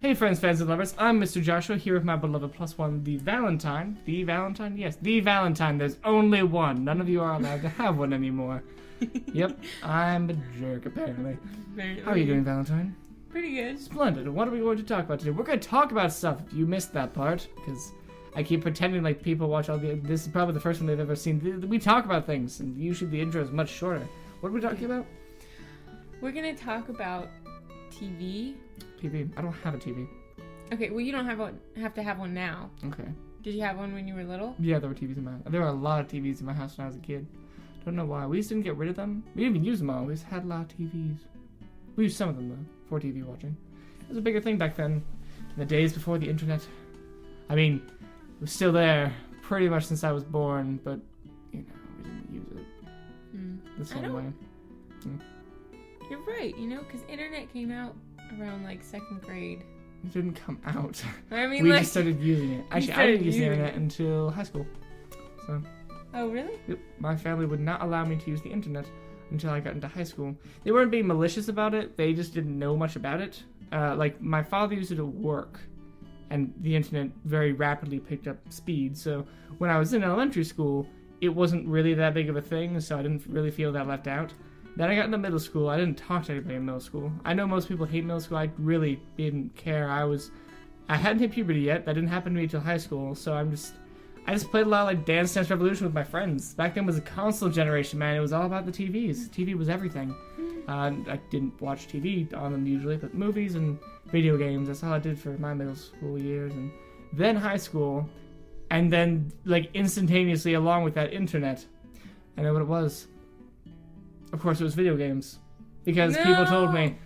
Hey friends, fans, and lovers, I'm Mr. Joshua, here with my beloved plus one, the Valentine. The Valentine? Yes, the Valentine. There's only one. None of you are allowed to have one anymore. Yep, I'm a jerk, apparently. How are you doing, Valentine? Pretty good. Splendid. What are we going to talk about today? We're going to talk about stuff, if you missed that part, because I keep pretending like people watch all the... This is probably the first one they've ever seen. We talk about things, and usually the intro is much shorter. What are we talking about? We're going to talk about TV. TV. I don't have a TV. Okay, well, you don't have to have one now. Okay. Did you have one when you were little? Yeah, there were TVs in my house. There were a lot of TVs in my house when I was a kid. Don't know why. We just didn't get rid of them. We didn't even use them all. We just had a lot of TVs. We used some of them, though, for TV watching. It was a bigger thing back then, in the days before the internet. I mean, it was still there pretty much since I was born, but, you know, we didn't use it the same way. You're right, you know, because internet came out around, like, 2nd grade. It didn't come out. I mean, we like, just started using it. Actually, I didn't use the internet until high school. So. Oh, really? Yep. My family would not allow me to use the internet until I got into high school. They weren't being malicious about it. They just didn't know much about it. Like, my father used it at work, and the internet very rapidly picked up speed. So when I was in elementary school, it wasn't really that big of a thing, so I didn't really feel that left out. Then I got into middle school. I didn't talk to anybody in middle school. I know most people hate middle school. I really didn't care. I hadn't hit puberty yet. That didn't happen to me until high school. So I just played a lot of like Dance Dance Revolution with my friends. Back then was a console generation, man. It was all about the TVs. TV was everything. I didn't watch TV on them usually, but movies and video games. That's all I did for my middle school years. And then high school, and then like instantaneously along with that, internet. I know what it was. Of course, it was video games. Because people told me,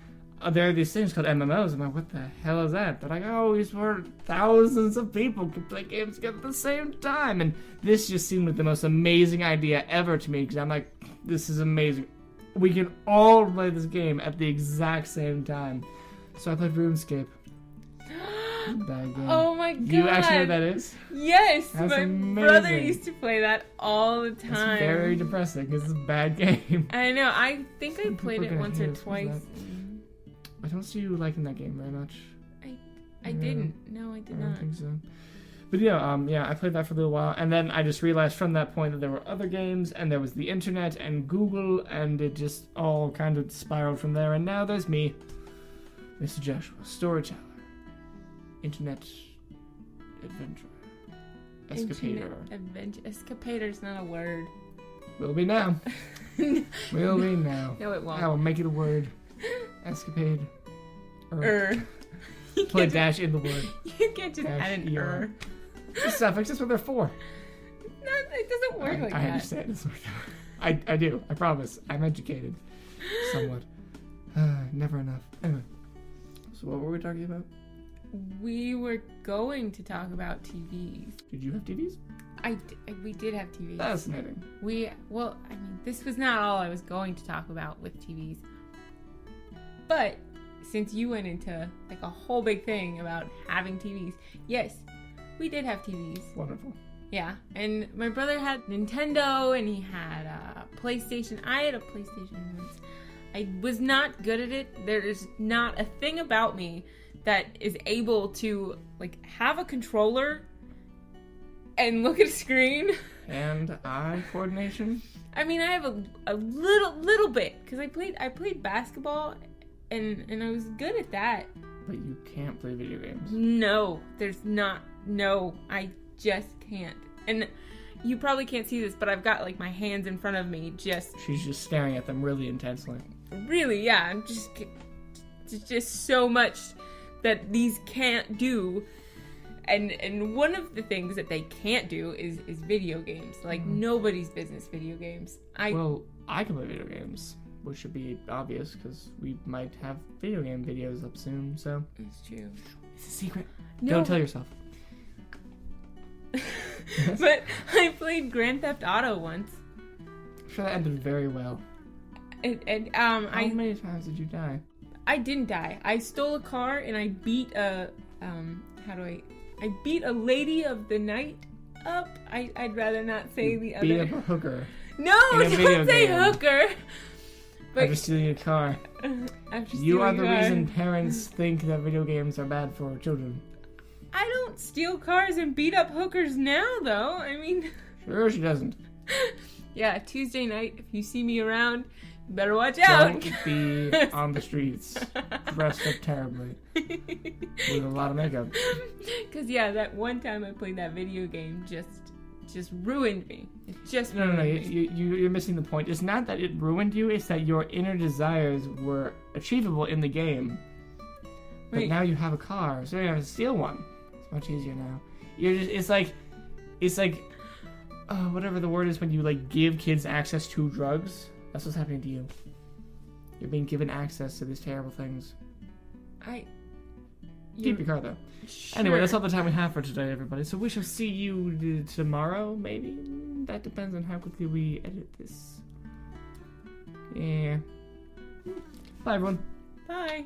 there are these things called MMOs. I'm like, what the hell is that? They're like, oh, it's where thousands of people can play games together at the same time. And this just seemed like the most amazing idea ever to me. Because I'm like, this is amazing. We can all play this game at the exact same time. So I played RuneScape. Bad game. Oh my god. You actually know what that is? Yes, That's my amazing. brother used to play that all the time. It's very depressing. It's a bad game. I know. I think I played it once or twice. I don't see you liking that game very much. I didn't. No, I did not. I don't think so. But yeah, I played that for a little while, and then I just realized from that point that there were other games, and there was the internet and Google, and it just all kind of spiraled from there. And now there's me, Mr. Joshua, storyteller, internet adventurer, escapator. Escapator's not a word. Will be now. Will be now. No, it won't. I will make it a word. Escapade. Play dash in the word. You can't just add an The suffix is what they're for. No, it doesn't work like that. I understand. It's I do. I promise. I'm educated. Somewhat. Never enough. Anyway. So what were we talking about? We were going to talk about TVs. Did you have TVs? We did have TVs. Fascinating. Well, I mean, this was not all I was going to talk about with TVs. But since you went into like a whole big thing about having TVs, yes, we did have TVs. Wonderful. Yeah, and my brother had Nintendo and he had a PlayStation. I had a PlayStation once. I was not good at it. There is not a thing about me that is able to like have a controller and look at a screen. And eye coordination? I mean, I have a little bit because I played basketball. And I was good at that. But you can't play video games. No, there's not. No, I just can't. And you probably can't see this, but I've got like my hands in front of me She's just staring at them really intensely. Really, yeah. I'm just so much that these can't do. And one of the things that they can't do is video games. Like, nobody's business video games. Well, I can play video games. Which should be obvious, because we might have video game videos up soon, so... It's true. It's a secret. No. Don't tell yourself. But I played Grand Theft Auto once. I'm sure that ended very well. How many times did you die? I didn't die. I stole a car, and I beat I beat a lady of the night up. I'd rather not say the other... Beat up a hooker. No, don't say hooker! After stealing a car. After You are the stealing a car. reason parents think that video games are bad for children. I don't steal cars and beat up hookers now, though. I mean... Sure she doesn't. Yeah, Tuesday night, if you see me around, you better watch out. Don't be on the streets dressed up terribly with a lot of makeup. Because, yeah, that one time I played that video game just ruined me. It just No, ruined me. you're missing the point. It's not that it ruined you, it's that your inner desires were achievable in the game. But Wait. now you have a car, so you don't have to steal one. It's much easier now. It's like, whatever the word is when you, like, give kids access to drugs. That's what's happening to you. You're being given access to these terrible things. Keep your car, though. Sure. Anyway, that's all the time we have for today, everybody. So we shall see you tomorrow, maybe? That depends on how quickly we edit this. Yeah. Bye, everyone. Bye.